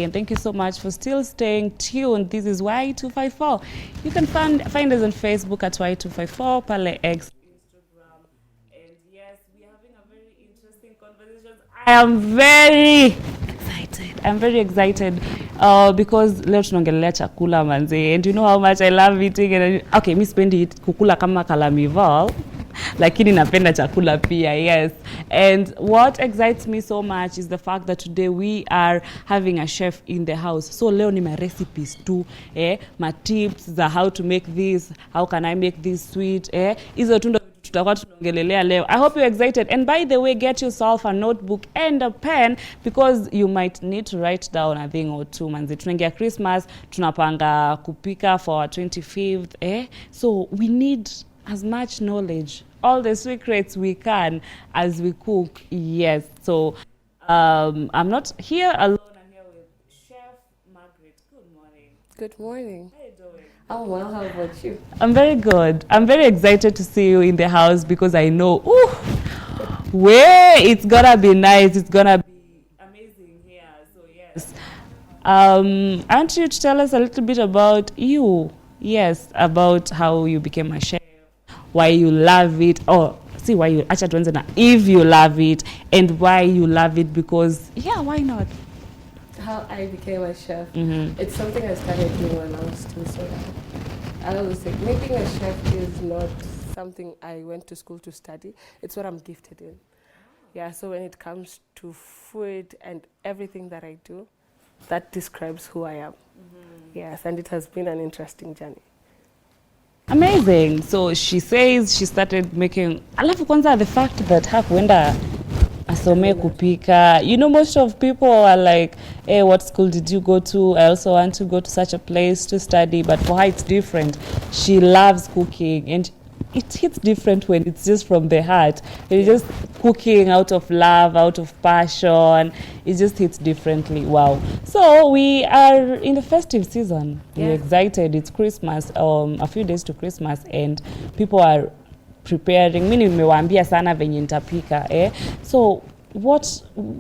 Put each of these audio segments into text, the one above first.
And thank you so much for still staying tuned. This is Y254. You can find us on Facebook at Y254, Pale X, Instagram. And yes, we are having a very interesting conversation. I am very excited. I'm very excited because leo tunaongelea chakula manze. And you know how much I love eating. And okay, mi sipendi kukula kama kalamival. Lakini napenda chakula pia, yes. And what excites me so much is the fact that today we are having a chef in the house. So leo ni my recipes too, my tips za how to make this, how can I make this sweet, hizo tu ndo tutakuwa tunaongelelea leo. I hope you're excited. And by the way, get yourself a notebook and a pen because you might need to write down a thing or two. Manzi, tunaingia Christmas, tunapanga kupika for our 25th, so we need as much knowledge, all the secrets we can as we cook. Yes. So I'm not here alone. I'm here with Chef Margaret. Good morning. Good morning. How are you doing? Oh, well, how about you? I'm very good. I'm very excited to see you in the house because I know, it's gonna be nice. It's gonna be amazing here. So yes. I want you to tell us a little bit about you. Yes, about how you became a chef. Why you love it, why you acha tuanze na if you love it and why you love it, because why not? How I became a chef. It's something I started doing when I was still so young. I always say making a chef is not something I went to school to study. It's what I'm gifted in. Yeah, so when it comes to food and everything that I do, that describes who I am. Yes, and it has been an interesting journey. Amazing. So she says she started making, alafu kwanza the fact that hakuenda asome kupika. You know, most of people are like, hey, what school did you go to? I also want to go to such a place to study. But for her, it's different. She loves cooking and it hits different when it's just from the heart. It's just cooking out of love, out of passion. It just hits differently. Wow. So we are in the festive season. We're excited. It's Christmas, a few days to Christmas, and people are preparing. Mimi nimewaambia sana venye nitapika, So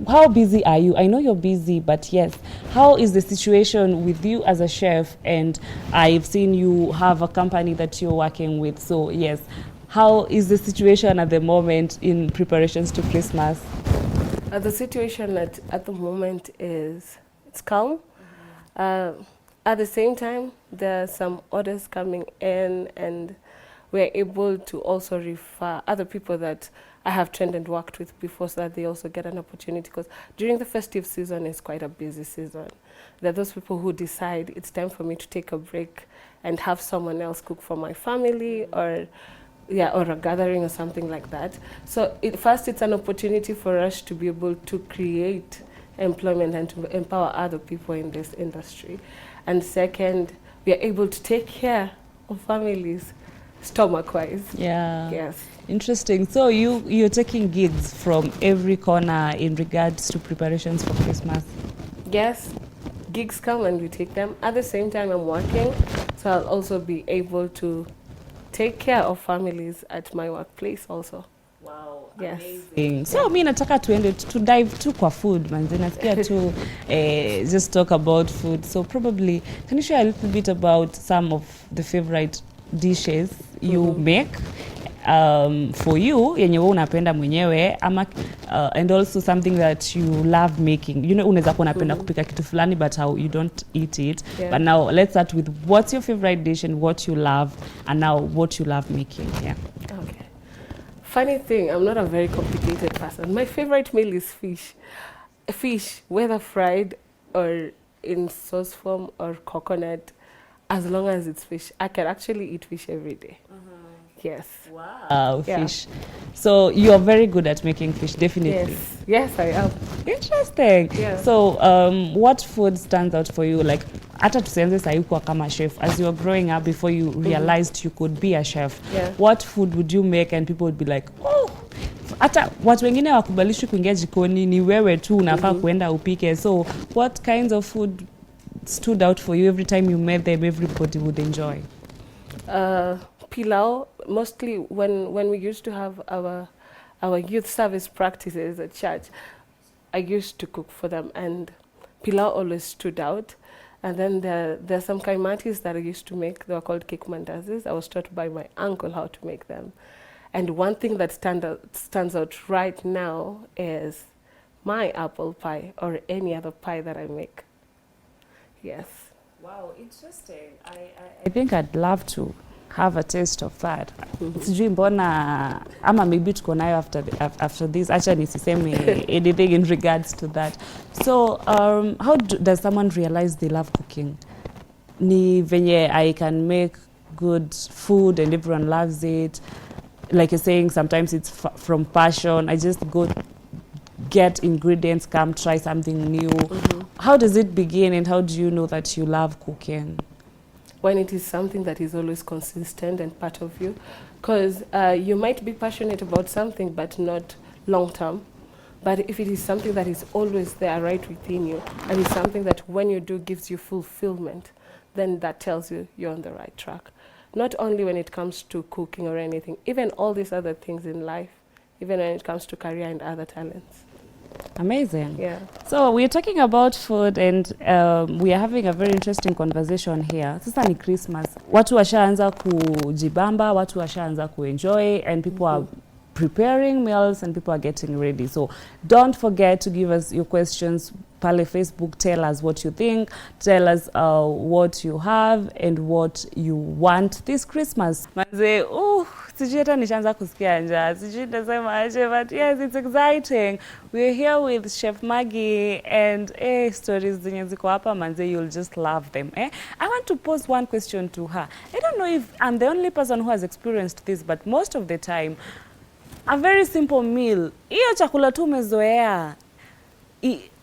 how busy are you? I know you're busy, but yes, how is the situation with you as a chef? And I've seen you have a company that you're working with. So yes, how is the situation at the moment in preparations to Christmas? The situation at the moment it's calm. At the same time, there are some orders coming in, and we're able to also refer other people that I have trained and worked with before so that they also get an opportunity, because during the festive season it's quite a busy season. There are those people who decide it's time for me to take a break and have someone else cook for my family or a gathering or something like that. So first it's an opportunity for us to be able to create employment and to empower other people in this industry. And second, we are able to take care of families stomach-wise. Yeah. Yes. Interesting. So you're taking gigs from every corner in regards to preparations for Christmas? Yes. Gigs come and we take them. At the same time, I'm working, so I'll also be able to take care of families at my workplace also. Wow. Yes. Amazing. So mi nataka tuende to dive to kwa food, manze. Nasikia to just talk about food. So probably, can you share a little bit about some of the favorite dishes you make for you yenye wewe unapenda mwenyewe ama and also something that you love making? You know, unaweza kuwa unapenda kupika kitu fulani but how you don't eat it. But now let's start with what's your favorite dish and what you love, and now what you love making. Okay. Funny thing, I'm not a very complicated person. My favorite meal is fish. Fish, whether fried or in sauce form or coconut, as long as it's fish. I can actually eat fish every day. Yes. Wow, Yeah. fish. So you're very good at making fish, definitely. Yes, I am. Interesting. Yeah. So what food stands out for you? Like, hata tusianze sahi kuwa kama chef, as you were growing up before you realized you could be a chef, Yeah. what food would you make and people would be like, oh, hata watu wengine wakubalishi kuingia jikoni, ni wewe tu unafaa kuenda upike. So what kinds of food stood out for you every time you made them, everybody would enjoy? Pilau, mostly when we used to have our youth service practices at church, I used to cook for them, and pilau always stood out. And then there are some kaimatis that I used to make. They were called cake mandazis. I was taught by my uncle how to make them. And one thing that stands out right now is my apple pie or any other pie that I make. Yes. Wow, interesting. I think I'd love to have a taste of that. Sijui mbona ama maybe tuko nayo after this. Acha nisiseme anything in regards to that. So how does someone realize they love cooking? Ni venye I can make good food and everyone loves it. Like you're saying, sometimes it's from passion. I just go get ingredients, come try something new. How does it begin, and how do you know that you love cooking? When it is something that is always consistent and part of you. Because you might be passionate about something but not long term. But if it is something that is always there right within you, and it's something that when you do gives you fulfillment, then that tells you you're on the right track. Not only when it comes to cooking or anything, even all these other things in life, even when it comes to career and other talents. Amazing. Yeah. So we're talking about food, and we are having a very interesting conversation here. Sasa ni Christmas. Watu washaanza kujibamba, watu washaanza kuenjoy, and people are preparing meals and people are getting ready. So don't forget to give us your questions. Pale Facebook, tell us what you think, tell us what you have and what you want this Christmas. Manze, sijui hata nishaanza kusikia njaa, sijui nitasema aje, but yes, it's exciting. We're here with Chef Maggie, and stories zenye ziko hapa manze, you'll just love them. I want to pose one question to her. I don't know if I'm the only person who has experienced this, but most of the time, a very simple meal, hiyo chakula tu umezoea,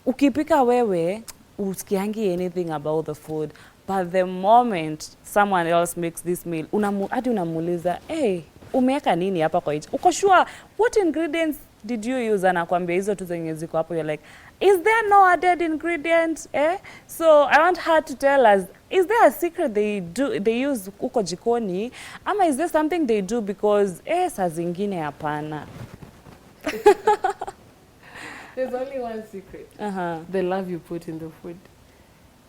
ukipika wewe, usikiangi anything about the food, but the moment someone else makes this meal, hadi unamuuliza, umeweka nini hapa kwa hicho? Uko sure what ingredients did you use? Anakuambia hizo tu zenye ziko hapo. You're like, is there no added ingredient? So I want her to tell us, is there a secret they use uko jikoni, ama is there something they do because saa zingine hapana? There's only one secret. The love you put in the food.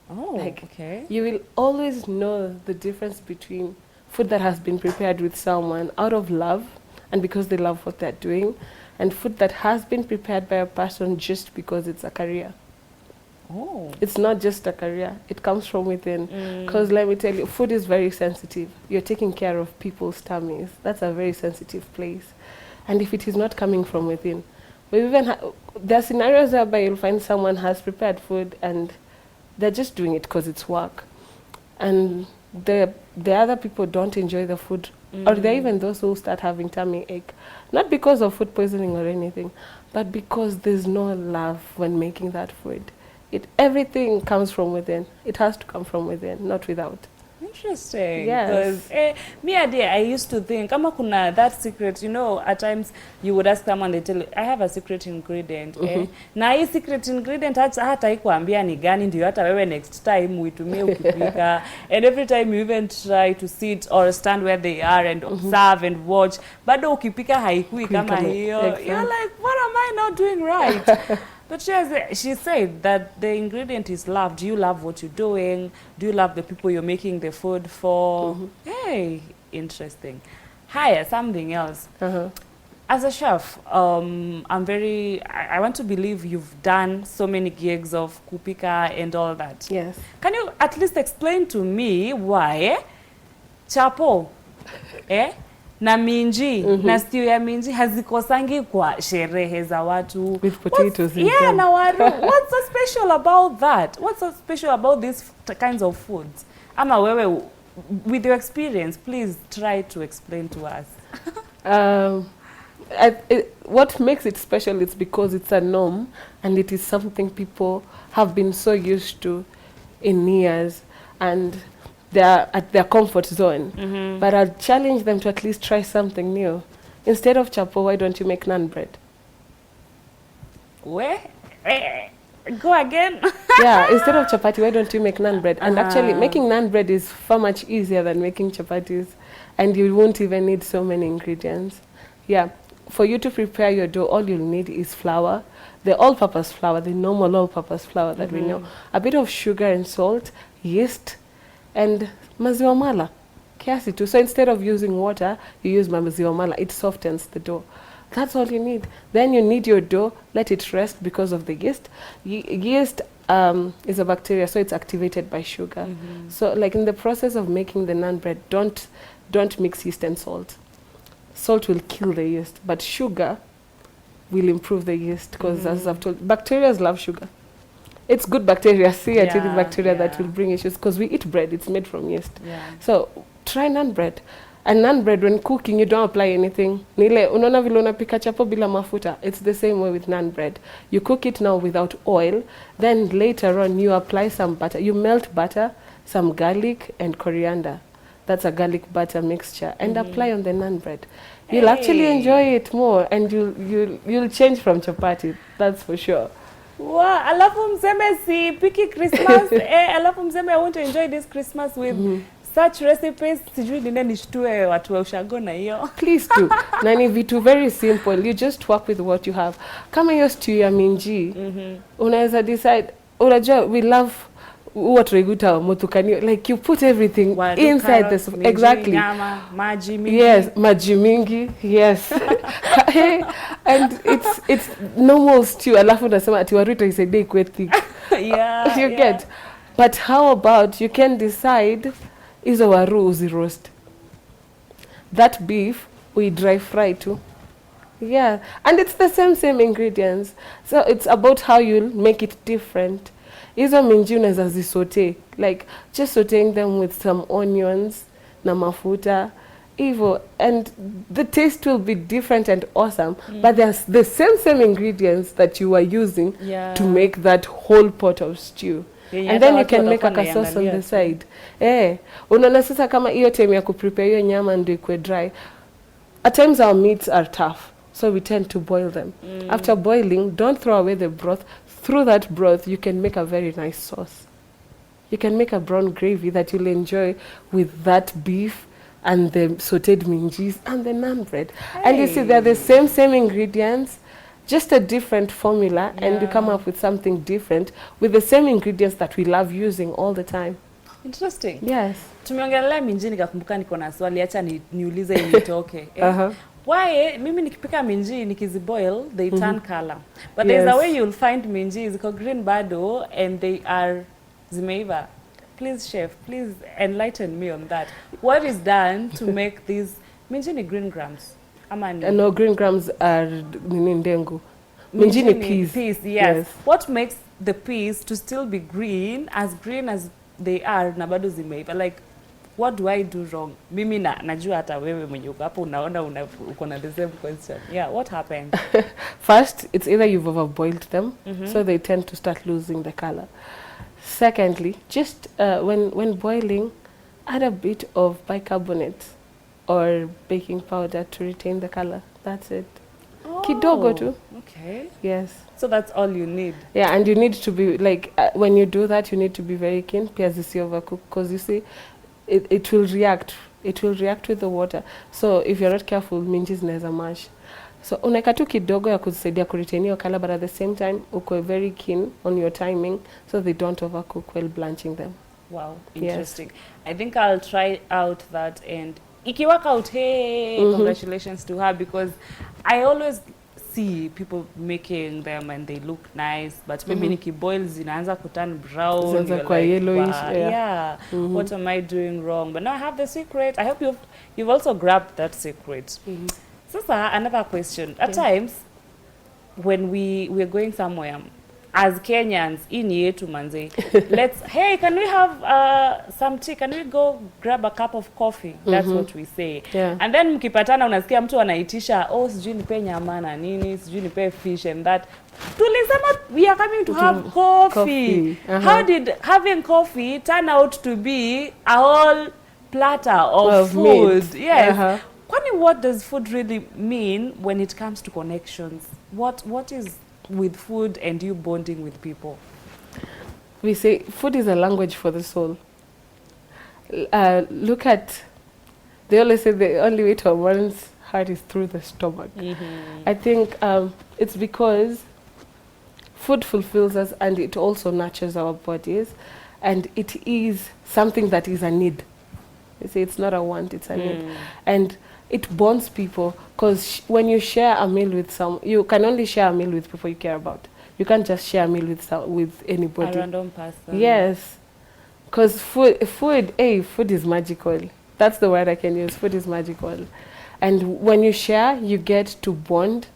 Oh, okay. You will always know the difference between food that has been prepared with someone out of love and because they love what they're doing, and food that has been prepared by a person just because it's a career. Oh. It's not just a career. It comes from within. Because let me tell you, food is very sensitive. You're taking care of people's tummies. That's a very sensitive place. And if it is not coming from within, we even there are scenarios whereby you'll find someone has prepared food and they're just doing it because it's work. And the other people don't enjoy the food. Or there are even those who start having tummy ache. Not because of food poisoning or anything, but because there's no love when making that food. Everything comes from within. It has to come from within, not without. Interesting. Yes. Because I used to think, kama kuna that secret, you know, at times you would ask someone, they tell you, I have a secret ingredient. Na hii secret ingredient hata ikuambia ni gani, ndio hata wewe next time uitumie ukipika. And every time you even try to sit or stand where they are and observe and watch, bado ukipika haikui kama hiyo. You're like, what am I not doing right? But she said that the ingredient is love. Do you love what you're doing? Do you love the people you're making the food for? Hey, interesting. Higher, something else. As a chef, I want to believe you've done so many gigs of kupika and all that. Yes. Can you at least explain to me why chapo, na minji, na stew ya minji hazikosangi kwa sherehe za watu. With potatoes. Na waru. What's so special about that? What's so special about these kinds of foods? Ama wewe, with your experience, please try to explain to us. What makes it special is because it's a norm and it is something people have been so used to in years, and they're at their comfort zone. But I'll challenge them to at least try something new. Instead of chapo, why don't you make naan bread? Where? Go again. Yeah, instead of chapati, why don't you make naan bread? And actually, making naan bread is far much easier than making chapatis, and you won't even need so many ingredients. Yeah, for you to prepare your dough, all you'll need is flour, the all-purpose flour, the normal all-purpose flour that we know, a bit of sugar and salt, yeast, and maziwa mala. Kiasi tu. So instead of using water, you use maziwa mala. It softens the dough. That's all you need. Then you need your dough, let it rest because of the yeast. Yeast is a bacteria, so it's activated by sugar. So like in the process of making the naan bread, don't mix yeast and salt. Salt will kill the yeast, but sugar will improve the yeast because as I've told, bacteria love sugar. It's good bacteria, bacteria that will bring issues because we eat bread, it's made from yeast. So try naan bread. And naan bread, when cooking, you don't apply anything. Nile, unaona vile unapika chapo bila mafuta. It's the same way with naan bread. You cook it now without oil. Then later on, you apply some butter. You melt butter, some garlic, and coriander. That's a garlic butter mixture. And apply on the naan bread. You'll actually enjoy it more. And you'll change from chapati. That's for sure. Wow, alafu mseme si piki Christmas. Alafu mseme I want to enjoy this Christmas with such recipes. Sijui nine nishtue watu wa ushago na hiyo. Please do. Na ni vitu very simple. You just work with what you have. Kama hiyo stew ya minji, unaweza decide, unajua we love what reguta motukanio, like you put everything inside this. Exactly. Nyama, maji mingi. Yes, maji mingi. Yes. And it's normal stew. Alafu unasema ati waruta isaidie ikuwe thick. You get. But how about you can decide izo waru uzi roast. That beef we dry fry too. Yeah, and it's the same ingredients. So it's about how you'll make it different. Izo minji unaweza zisote, like just sauteing them with some onions na mafuta, evil, and the taste will be different and awesome. But there's the same ingredients that you are using to make that whole pot of stew. And then you can make a sauce on the side. Unaona sasa kama hiyo time ya kuprepare hiyo nyama ndio ikuwe dry. At times our meats are tough, so we tend to boil them. After boiling, don't throw away the broth. Through that broth, you can make a very nice sauce. You can make a brown gravy that you'll enjoy with that beef and the sauteed minjis and the naan bread. And you see, they're the same ingredients, just a different formula, and you come up with something different with the same ingredients that we love using all the time. Interesting. Yes. Tumeongelea minji nikakumbuka niko na swali, acha niulize nitoke. Why mimi nikipika minji nikiziboil they turn color. But there's a way you'll find minji ziko green bado and they are zimeiva. Please chef, please enlighten me on that. What is done to make these minji ni green grams? No, green grams are ndengu. Minji ni peas. Yes. What makes the peas to still be green as they are na bado zimeiva? Like, what do I do wrong? Mimi najua hata wewe mwenye uko hapo unaona uko na the same question. Yeah, what happened? First, it's either you've overboiled them, so they tend to start losing the color. Secondly, just when boiling, add a bit of bicarbonate or baking powder to retain the color. That's it. Oh, kidogo tu. Okay. Yes. So that's all you need. Yeah, and you need to be like when you do that, you need to be very keen. Pia zisi overcook, because you see, it will react. It will react with the water. So if you're not careful, minji zinaweza mash. So unaweka tu kidogo ya kusaidia kuretain your color, but at the same time, uko very keen on your timing, so they don't overcook while blanching them. Wow, interesting. Yes. I think I'll try out that, and iki work out, hey, congratulations to her, because I always see people making them and they look nice, but maybe niki boils zinaanza kuturn brown, like, yellowish. What am I doing wrong? But now I have the secret. I hope you've also grabbed that secret. Sasa, another question. At times, when we're going somewhere, as Kenyans, in yetu manze, hey, can we have some tea? Can we go grab a cup of coffee? That's what we say. Yeah. And then mkipatana unasikia mtu anaitisha, oh, sijui nipe nyama na nini, sijui nipe fish and that. Tulisema we are coming to have coffee. How did having coffee turn out to be a whole platter of food? Meat. Yes. Kwani, what does food really mean when it comes to connections? What is with food and you bonding with people? We say food is a language for the soul. Look at, they always say the only way to a man's heart is through the stomach. I think it's because food fulfills us and it also nurtures our bodies, and it is something that is a need. They say it's not a want, it's a need. And it bonds people, because when you share a meal with you can only share a meal with people you care about. You can't just share a meal with anybody. A random person. Yes, because food is magical. That's the word I can use. Food is magical. And when you share, you get to bond.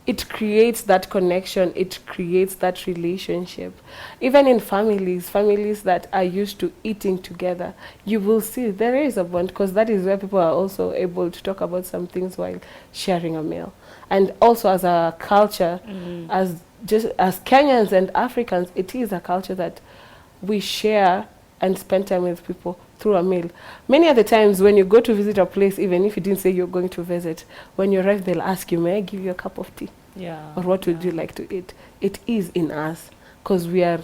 It creates that connection. It creates that relationship. Even in families that are used to eating together, you will see there is a bond, because that is where people are also able to talk about some things while sharing a meal. And also as a culture, as Kenyans and Africans, it is a culture that we share and spend time with people through a meal. Many of the times when you go to visit a place, even if you didn't say you're going to visit, when you arrive, they'll ask you, may I give you a cup of tea? Yeah. Or what would you like to eat? It is in us, because we are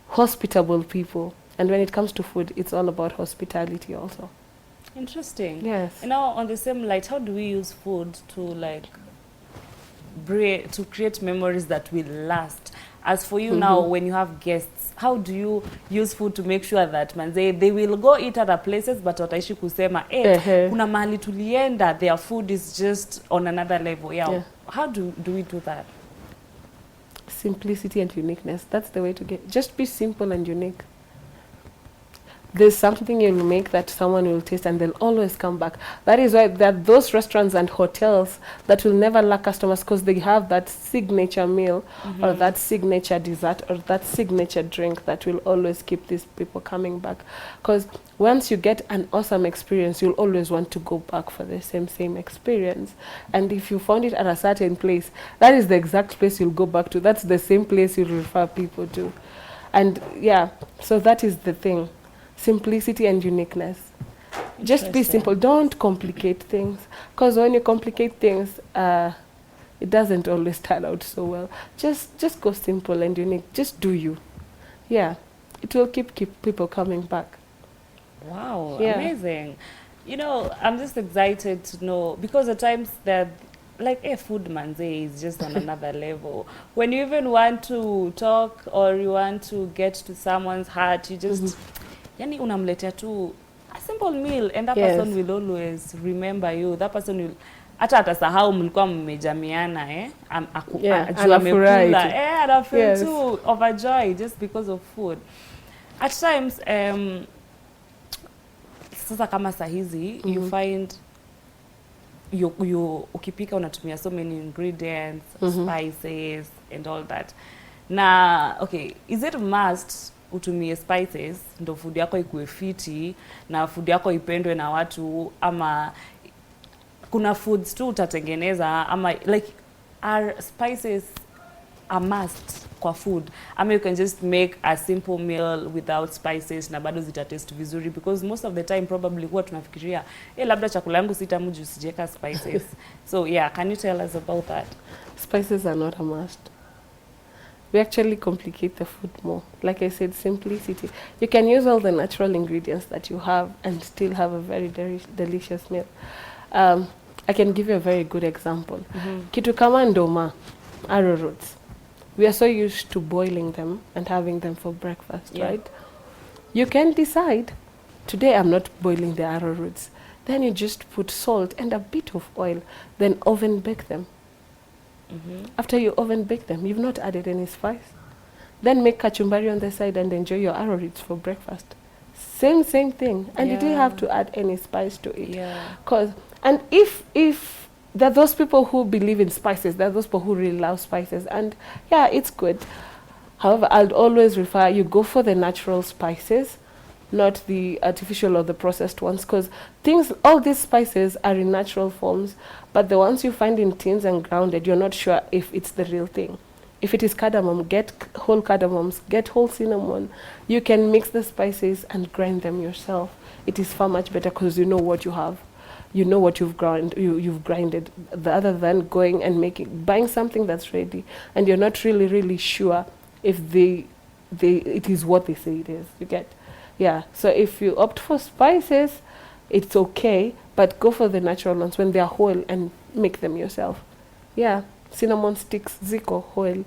hospitable people. And when it comes to food, it's all about hospitality also. Interesting. Yes. And now on the same light, how do we use food to create memories that will last? As for you now, when you have guests, how do you use food to make sure that they will go eat other places, but wataishi kusema, kuna mahali tulienda, their food is just on another level. Yeah. How do we do that? Simplicity and uniqueness. That's the way to get. Just be simple and unique. There's something you'll make that someone will taste and they'll always come back. That is why there are those restaurants and hotels that will never lack customers, because they have that signature meal or that signature dessert or that signature drink that will always keep these people coming back. Because once you get an awesome experience, you'll always want to go back for the same experience. And if you found it at a certain place, that is the exact place you'll go back to. That's the same place you'll refer people to. And yeah, so that is the thing. Simplicity and uniqueness. Just be simple. Don't complicate things. Because when you complicate things, it doesn't always turn out so well. Just go simple and unique. Just do you. Yeah. It will keep people coming back. Wow, amazing. You know, I'm just excited to know, because at times that food manze is just on another level. When you even want to talk or you want to get to someone's heart, you just yani unamletea tu a simple meal, and that person will always remember you. That person will hata atasahau mlikuwa mmejamiana amekula and I feel too overjoyed just because of food. At times sasa kama sahizi you find you ukipika unatumia so many ingredients, spices and all that. Na okay, is it must utumie spices ndo food yako ikuwe fiti na food yako ipendwe na watu, ama kuna foods tu utatengeneza, ama are spices a must kwa food, ama you can just make a simple meal without spices na bado zita taste vizuri? Because most of the time probably huwa tunafikiria labda chakula yangu sitamu juu sijeka spices. So yeah, can you tell us about that? Spices are not a must. We actually complicate the food more. Like I said, simplicity. You can use all the natural ingredients that you have and still have a very delicious meal. I can give you a very good example. Kitu kama ndoma, arrowroots. We are so used to boiling them and having them for breakfast, right? You can decide, today I'm not boiling the arrowroots. Then you just put salt and a bit of oil, then oven bake them. After you oven bake them, you've not added any spice. Then make kachumbari on the side and enjoy your arrowroots for breakfast. Same thing. And you didn't have to add any spice to it. And if there are those people who believe in spices, there are those people who really love spices, and yeah, it's good. However, I'd always refer you go for the natural spices, not the artificial or the processed ones, because all these spices are in natural forms, but the ones you find in tins and grounded, you're not sure if it's the real thing. If it is cardamom, get whole cardamoms, get whole cinnamon. You can mix the spices and grind them yourself. It is far much better because you know what you have. You know what you've grinded, rather than going and buying something that's ready and you're not really sure if it is what they say it is. You get? Yeah. So if you opt for spices, it's okay, but go for the natural ones when they are whole and make them yourself. Yeah. Cinnamon sticks, ziko, whole,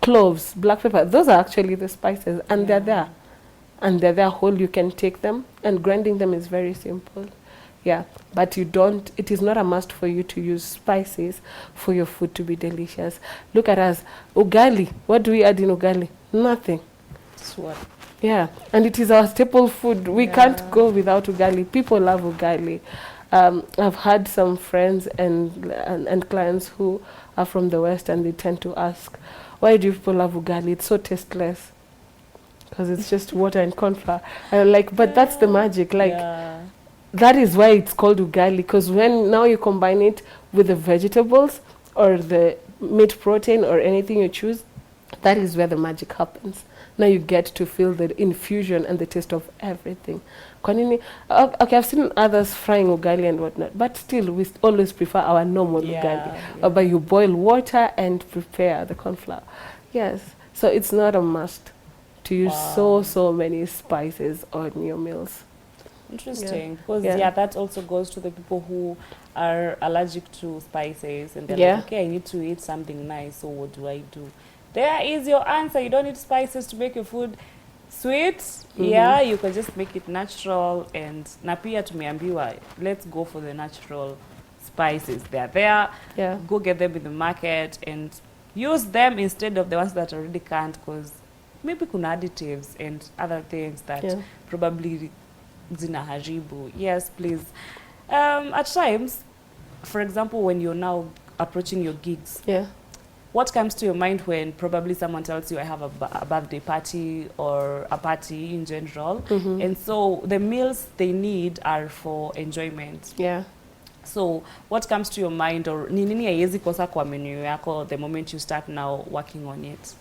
cloves, black pepper. Those are actually the spices, and they're there. And they're there whole. You can take them, and grinding them is very simple. Yeah, but it is not a must for you to use spices for your food to be delicious. Look at us. Ugali. What do we add in ugali? Nothing. What? Yeah, and it is our staple food. We can't go without ugali. People love ugali. I've had some friends and clients who are from the West, and they tend to ask, why do people love ugali? It's so tasteless. Because it's just water and corn flour. And I'm like, but that's the magic. That is why it's called ugali. Because when now you combine it with the vegetables or the meat protein or anything you choose, that is where the magic happens. Now you get to feel the infusion and the taste of everything. Okay, I've seen others frying ugali and whatnot, but still we always prefer our normal ugali. But you boil water and prepare the corn flour. Yes, so it's not a must to use so many spices on your meals. Interesting, because that also goes to the people who are allergic to spices, and they're like, okay, I need to eat something nice, so what do I do? There is your answer. You don't need spices to make your food sweet. Yeah, you can just make it natural. And na pia tumeambiwa, let's go for the natural spices. They're there. Yeah. Go get them in the market and use them instead of the ones that already can't, because maybe kuna additives and other things that probably zina haribu. Yes, please. At times, for example, when you're now approaching your gigs, what comes to your mind when probably someone tells you I have a birthday party or a party in general, and so the meals they need are for enjoyment? Yeah. So what comes to your mind, or ni nini haiwezi kosa kwa menu yako the moment you start now working on it?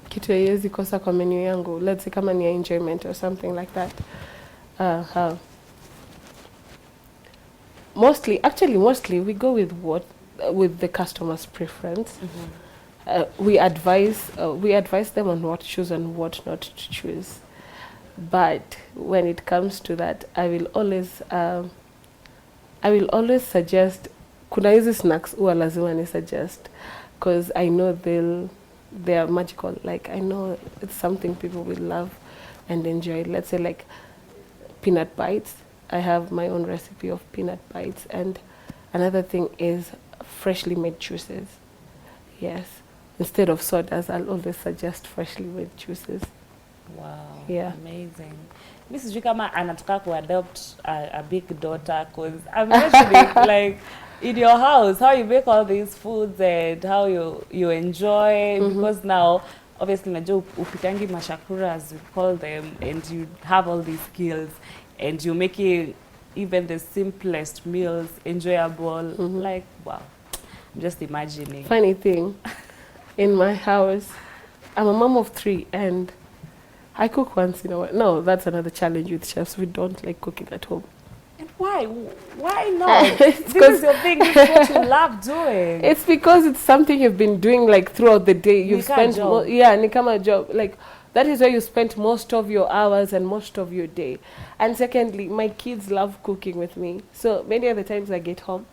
Kitu haiwezi kosa kwa menu yangu, let's say kama ni enjoyment or something like that. Mostly we go with the customer's preference. We advise them on what to choose and what not to choose. But when it comes to that, I will always suggest, kuna hizi snacks huwa lazima ni suggest, because I know they are magical. Like, I know it's something people will love and enjoy. Let's say like peanut bites. I have my own recipe of peanut bites. And another thing is freshly made juices. Yes. Instead of sodas, I'll always suggest freshly made juices. Wow. Yeah. Amazing. Mrs. Jukama anataka to adopt a big daughter, because I'm imagining like in your house how you make all these foods and how you enjoy, because now obviously najua upikangi mashakura, as we call them, and you have all these skills and you're making even the simplest meals enjoyable. Like, wow, I'm just imagining. Funny thing, in my house, I'm a mom of 3 and I cook once in a while. No, that's another challenge with chefs. We don't like cooking at home. And why? Why not? This is your thing. This is what you love doing. It's because it's something you've been doing like throughout the day. You've spent ni kama job. Like, that is where you spend most of your hours and most of your day. And secondly, my kids love cooking with me. So many of the times I get home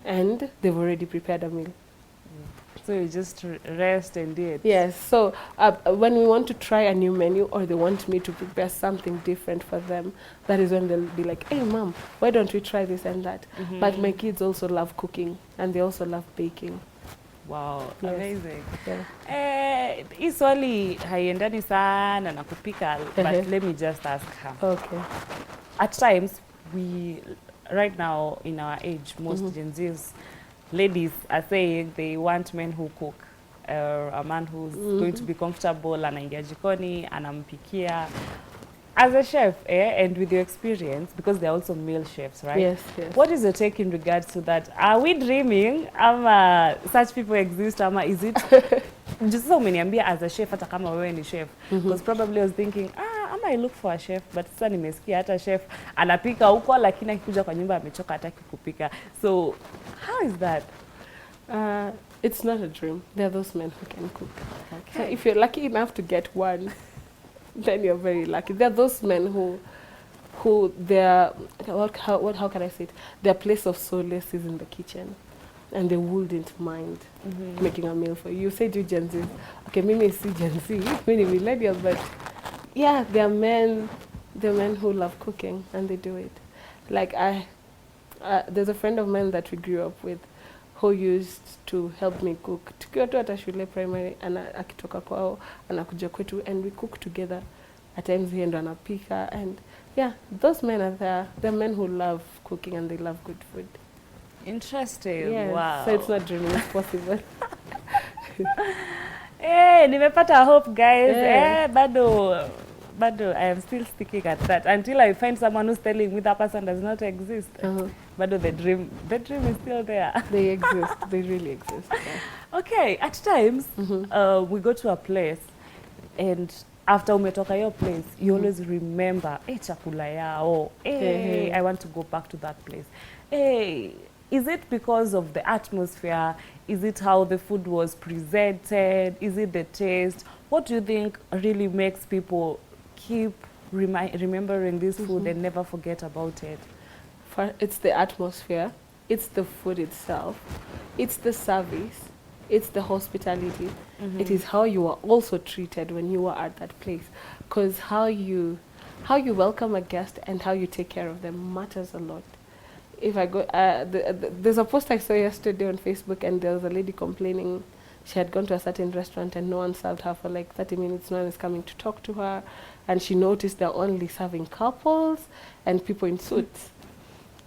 and they've already prepared a meal. So you just rest and eat. Yes. So when we want to try a new menu or they want me to prepare something different for them, that is when they'll be like, hey, Mom, why don't we try this and that? But my kids also love cooking and they also love baking. Wow, yes. Amazing. Yeah. Hii swali haiendani sana na kupika, but let me just ask her. Okay. At times, right now in our age, most Gen Zs, ladies are saying they want men who cook. a man who's going to be comfortable, anaingia jikoni, anampikia. As a chef, and with your experience, because they're also male chefs, right? Yes, yes. What is your take in regards to that? Are we dreaming? Such people exist? Is it just so many? As a chef, hata kama wewe ni chef. Because probably I was thinking, I look for a chef, but sasa nimesikia hata chef anapika huko, lakini akikuja kwa nyumba amechoka hataki kupika. So, how is that? It's not a dream. There are those men who can cook. Okay. So if you're lucky enough to get one, then you're very lucky. There are those men who their how can I say it? Their place of solace is in the kitchen, and they wouldn't mind making a meal for you. You say to Gen Z, okay, maybe see Gen Z, maybe millennials, but yeah, they're men who love cooking and they do it. Like there's a friend of mine that we grew up with, who used to help me cook. Tukiwa tu hata shule primary, akitoka kwao anakuja kwetu, and we cook together. At times he ndo anapika, and yeah, those men are there. They're men who love cooking and they love good food. Interesting. Yes. Wow. So it's not dreaming, it's possible. Hey, nimepata hope, guys. Bado I am still sticking at that until I find someone who's telling me that person does not exist. Bado the dream is still there. They exist. They really exist. Yeah. Okay, at times we go to a place, and after umetoka your place, you always remember, chakula yao. I want to go back to that place. Is it because of the atmosphere? Is it how the food was presented? Is it the taste? What do you think really makes people keep remembering this food and never forget about it? It's the atmosphere, it's the food itself, it's the service, it's the hospitality. It is how you are also treated when you are at that place. Because how you welcome a guest and how you take care of them matters a lot. If I go, there's a post I saw yesterday on Facebook, and there was a lady complaining she had gone to a certain restaurant and no one served her for like 30 minutes. No one is coming to talk to her, and she noticed they're only serving couples and people in suits.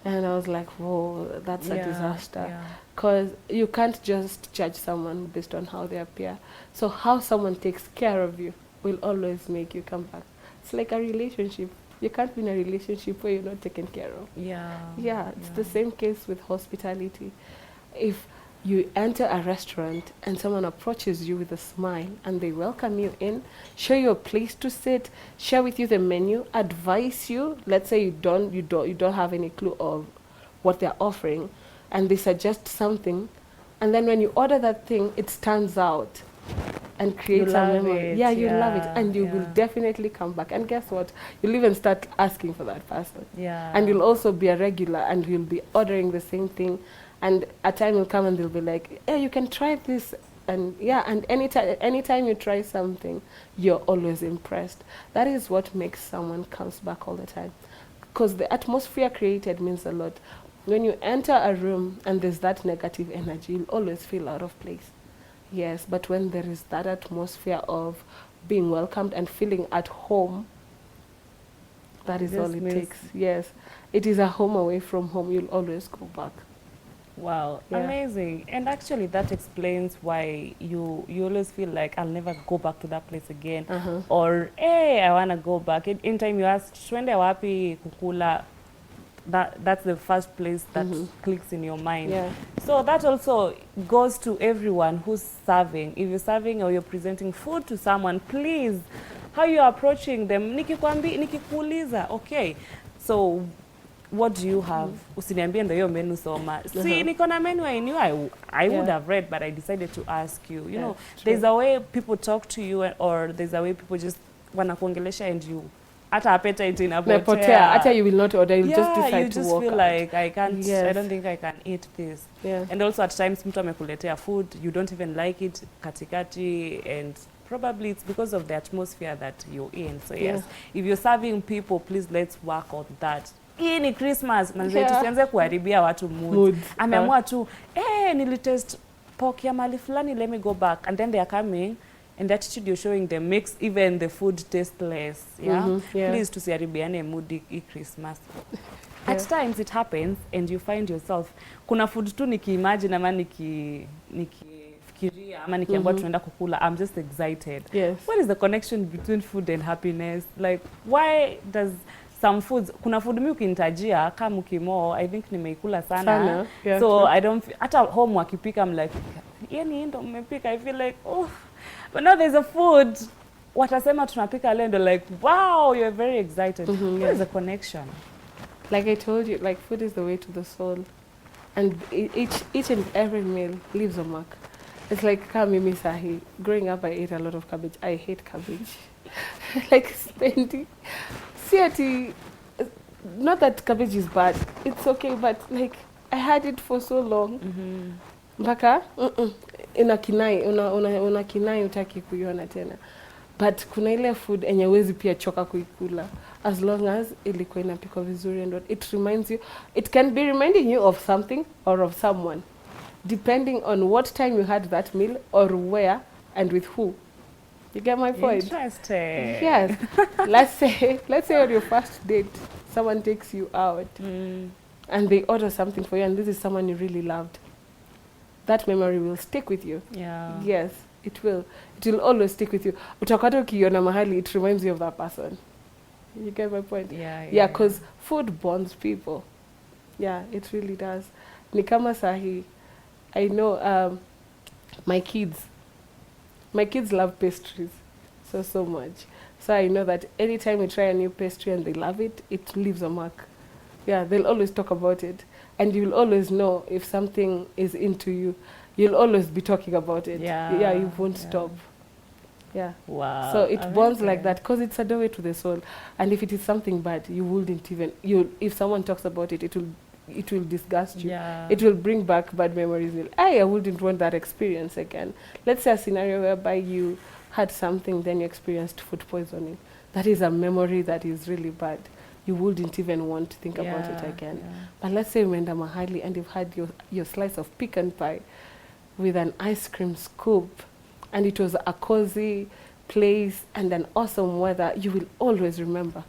And I was like, whoa, that's a disaster. Because you can't just judge someone based on how they appear. So how someone takes care of you will always make you come back. It's like a relationship. You can't be in a relationship where you're not taken care of. Yeah, it's the same case with hospitality. If you enter a restaurant and someone approaches you with a smile and they welcome you in, show you a place to sit, share with you the menu, advise you. Let's say you don't have any clue of what they're offering, and they suggest something, and then when you order that thing, it stands out and creates a memory. You love it, and you will definitely come back. And guess what? You'll even start asking for that person. And you'll also be a regular, and you'll be ordering the same thing. And a time will come and they'll be like, hey, you can try this. And and anytime you try something, you're always impressed. That is what makes someone comes back all the time. Because the atmosphere created means a lot. When you enter a room and there's that negative energy, you'll always feel out of place. Yes, but when there is that atmosphere of being welcomed and feeling at home, that is all it takes. Yes, it is a home away from home. You'll always go back. Wow, amazing. And actually that explains why you always feel like I'll never go back to that place again. Or, hey, I want to go back. In time you ask, twende wapi kukula, that's the first place that clicks in your mind. So that also goes to everyone who's serving. If you're serving or you're presenting food to someone, please, how you're approaching them. Nikikuuliza, okay, so what do you have? Usiniambie ndo hiyo menu soma. See, niko na menu I knew I would have read, but I decided to ask you. You know, there's a way people talk to you, or there's a way people just wanakuongelesha and you hata appetite inapotea. Hata you will not order, you'll just decide to walk out. You just feel like I can't, I don't think I can eat this. And also at times mtu amekuletea food, you don't even like it katikati, and probably it's because of the atmosphere that you're in. So yes, if you're serving people, please let's work on that. Hii ni Christmas, manze tusianze kuharibia watu mood. Ameamua tu, nilitest pork ya mali fulani, let me go back. And then they are coming, and the attitude you're showing them makes even the food tasteless. Please tusiharibiane mood hii Christmas. At times it happens and you find yourself, kuna food tu nikiimagine ama nikifikiria nikifikiria ama nikiambiwa tunaenda kukula, I'm just excited. Yes. What is the connection between food and happiness? Like, why does some foods, kuna food mi ukinitajia kama mkimo, I think nimeikula sana. Yeah, so true. I don't, hata home wakipika, I'm like, yani ndo mmepika, I feel like, oh, but now there's a food, watasema tunapika leo, ndo like, wow, you're very excited. What is the connection? Like I told you, like food is the way to the soul. And each and every meal leaves a mark. It's like mimi sahi. Growing up, I ate a lot of cabbage. I hate cabbage. Like spending. See, not that cabbage is bad. It's okay, but like I had it for so long. Mpaka unakinai utaki kuiona tena. But kuna ile food enye wezi pia choka kuikula. As long as ilikuwa inapikwa vizuri, and it reminds you, it can be reminding you of something or of someone, depending on what time you had that meal or where and with who. You get my point? Interesting. Yes. let's say on your first date, someone takes you out and they order something for you, and this is someone you really loved. That memory will stick with you. Yeah. Yes, it will. It will always stick with you. Utakata ukiona mahali, it reminds you of that person. You get my point? Yeah, because food bonds people. Yeah, it really does. Ni kama sahi, I know my kids love pastries so much. So I know that anytime we try a new pastry and they love it, it leaves a mark. Yeah, they'll always talk about it. And you'll always know if something is into you. You'll always be talking about it. Yeah, you won't stop. Yeah. Wow. So it bonds like that because it's a doorway to the soul. And if it is something bad, you wouldn't even, if someone talks about it, it will disgust you. Yeah. It will bring back bad memories. I wouldn't want that experience again. Let's say a scenario whereby you had something, then you experienced food poisoning. That is a memory that is really bad. You wouldn't even want to think about it again. Yeah. But let's say you went to mahali and you've had your slice of pecan pie with an ice cream scoop, and it was a cozy place and an awesome weather, you will always remember.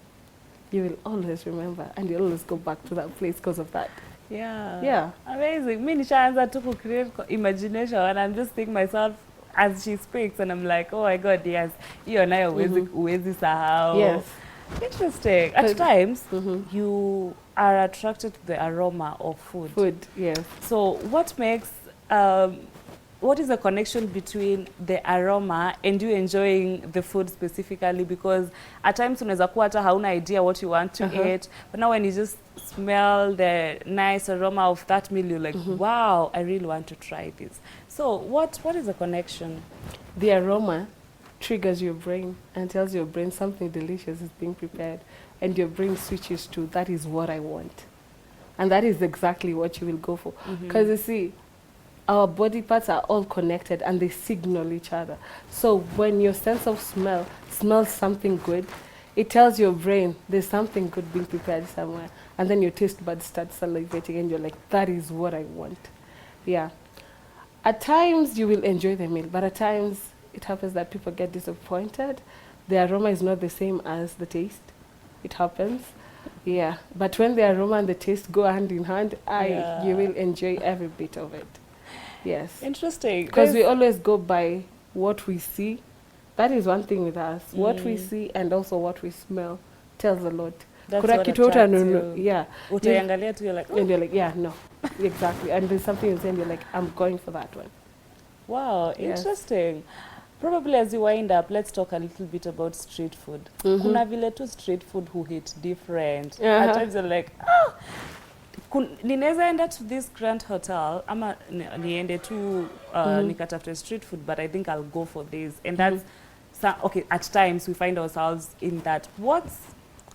You will always remember, and you'll always go back to that place because of that. Yeah. Amazing. Mi nishaanza tu ku create imagination, and I'm just thinking myself as she speaks, and I'm like, oh my God, yes. Hiyo nayo uwezi sahau. Yes. Interesting. At times, you are attracted to the aroma of food. Food, yes. So what makes, what is the connection between the aroma and you enjoying the food specifically? Because at times unaweza kuwa hata hauna idea what you want to eat, but now when you just smell the nice aroma of that meal, you're like, wow, I really want to try this. So what is the connection? The aroma triggers your brain and tells your brain something delicious is being prepared, and your brain switches to, that is what I want. And that is exactly what you will go for. Because you see, our body parts are all connected and they signal each other. So when your sense of smell smells something good, it tells your brain there's something good being prepared somewhere. And then your taste buds start salivating and you're like, that is what I want. Yeah. At times you will enjoy the meal, but at times it happens that people get disappointed. The aroma is not the same as the taste. It happens. Yeah. But when the aroma and the taste go hand in hand, you will enjoy every bit of it. Yes. Interesting. Because we always go by what we see. That is one thing with us. What we see and also what we smell tells a lot. That's what attracts you. Yeah. Utayangalia tu, you're like, oh. And you're like, yeah, no. Exactly. And there's something you say and you're like, I'm going for that one. Wow, Yes. interesting. Probably as you wind up, let's talk a little bit about street food. Kuna vile tu street food who hit different. At times you're like, ninaweza enda to this grand hotel, ama niende tu nikatafute street food, but I think I'll go for this. And that's, okay, at times we find ourselves in that. What's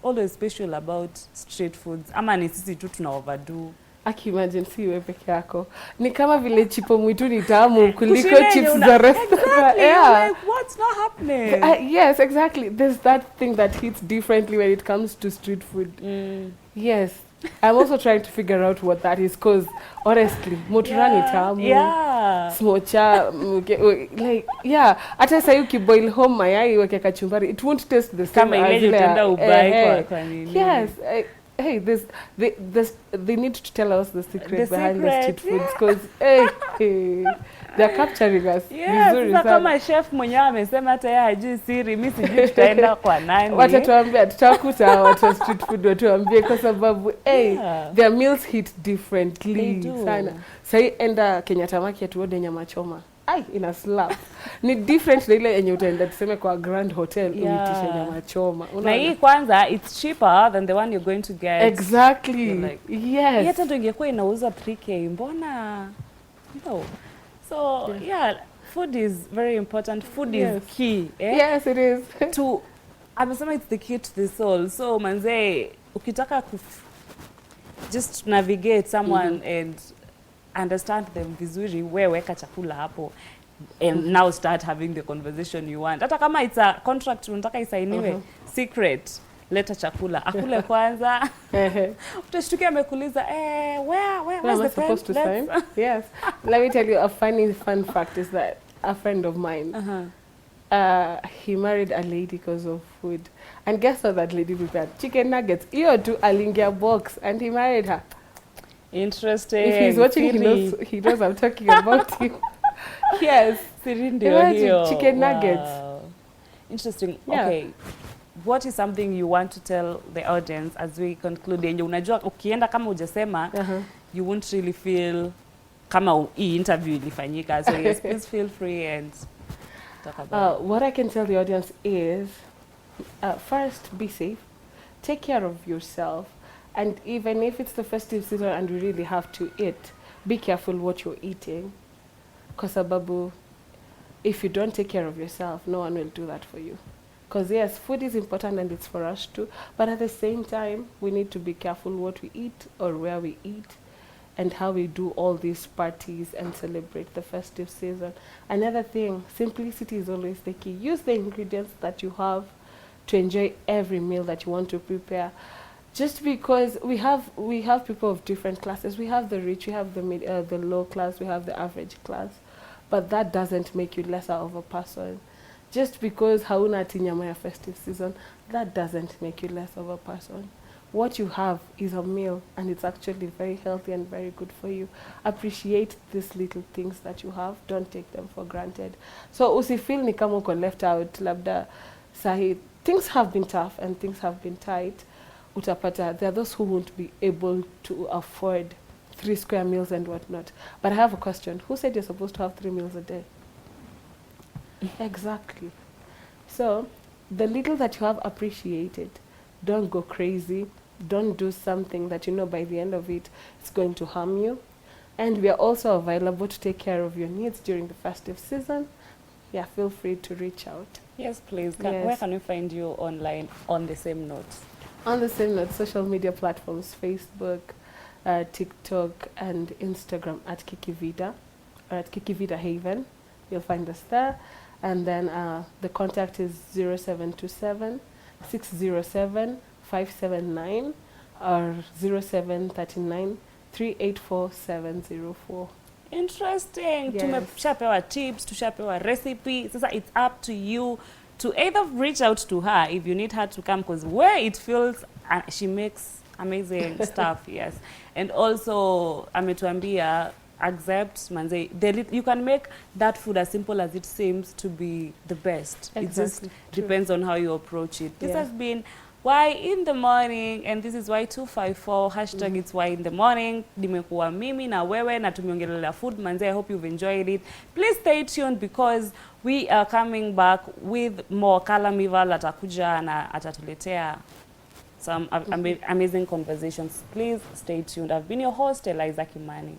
always special about street foods? Ama ni sisi tu tuna overdo? Imagine si wewe peke yako. Ni kama vile chipo mwitu ni tamu kuliko chips za restaurant. Exactly. Yeah. Like, what's not happening? Yes, exactly. There's that thing that hits differently when it comes to street food. Yes. I'm also trying to figure out what that is, because honestly, motura ni tamu. Yeah. Smocha, like, yeah. Hata sahi ukiboil home mayai weke kachumbari, it won't taste the same Kama ile utenda ubai kwa nini. Yes. hey, they need to tell us the secret The behind the street secret, foods because hey, they're capturing us. Yes, Vizuri sasa sana. kama chef mwenyewe amesema hata yeye hajui siri, mimi sijui tutaenda kwa nani. Watatuambia, tutakuta watu wa street food watuambie kwa sababu Yeah. their meals hit differently They do. sana. Sahii enda Kenyatta Market uode nyama choma. Ai, ina slap. Ni different na ile yenye utaenda tuseme kwa Grand Hotel uitishe nyama choma. Na hii kwanza it's cheaper than the one you're going to get. Exactly. Like, yes. hata ndio ingekuwa inauza 3K, mbona? No. So, yeah, food is very important. Food is key. Yes, it is. Amesema it's the key to the soul. So, manze, ukitaka just navigate someone and understand them vizuri, weka chakula hapo and now start having the conversation you want. Hata kama it's a contract unataka isainiwe, secret, leta chakula. Akule kwanza. Utashtukia amekuuliza, where's the supposed to sign? Yes. Let me tell you a fun fact is that a friend of mine, he married a lady because of food. And guess what that lady prepared? Chicken nuggets. Iyo tu alingia box and he married her. Interesting. If he's watching, he knows I'm talking about him. Yes. Chicken nuggets. Interesting. Yeah. Okay. What is something you want to tell the audience as we conclude? Yenye unajua ukienda kama hujasema, you won't really feel kama hii interview ilifanyika. So yes, please feel free and talk about what I can tell the audience is, first, be safe. Take care of yourself. And even if it's the festive season and we really have to eat, be careful what you're eating. Kwa sababu, if you don't take care of yourself, no one will do that for you. Because yes, food is important and it's for us too. But at the same time, we need to be careful what we eat or where we eat and how we do all these parties and celebrate the festive season. Another thing, simplicity is always the key. Use the ingredients that you have to enjoy every meal that you want to prepare. Just because we have people of different classes. We have the rich, we have the low class, we have the average class. But that doesn't make you lesser of a person. Just because hauna ati nyama ya festive season, that doesn't make you less of a person. What you have is a meal and it's actually very healthy and very good for you. Appreciate these little things that you have. Don't take them for granted. So usifeel ni kama uko left out, labda sahi. Things have been tough and things have been tight. Utapata, there are those who won't be able to afford 3 square meals and whatnot. But I have a question. Who said you're supposed to have 3 meals a day? Exactly. So, the little that you have, appreciated. Don't go crazy. Don't do something that you know by the end of it, it's going to harm you. And we are also available to take care of your needs during the festive season. Yeah, feel free to reach out. Yes, please. Yes. Where can we find you online on the same note? On the same note, social media platforms, Facebook, TikTok, and Instagram at Kikivida, or at Kikivida Haven. You'll find us there. And then the contact is 0727 607 579 or 0739 384 704. Interesting. Yes. Tushapewa tips, tushapewa recipe. Sasa it's up to you to either reach out to her if you need her to come, because where it feels she makes amazing stuff. Yes. And also ametuambia accept manze, you can make that food as simple as it seems to be the best. Exactly. It just depends on how you approach it. This Yeah. has been Why in the morning, and this is Y254 hashtag it's Why in the morning. Nimekuwa mimi na wewe na tumeongelea food manze. I hope you've enjoyed it. Please stay tuned because we are coming back with more. Kalamival atakuja na atatuletea some amazing conversations. Please stay tuned. I've been your host, Eliza Kimani.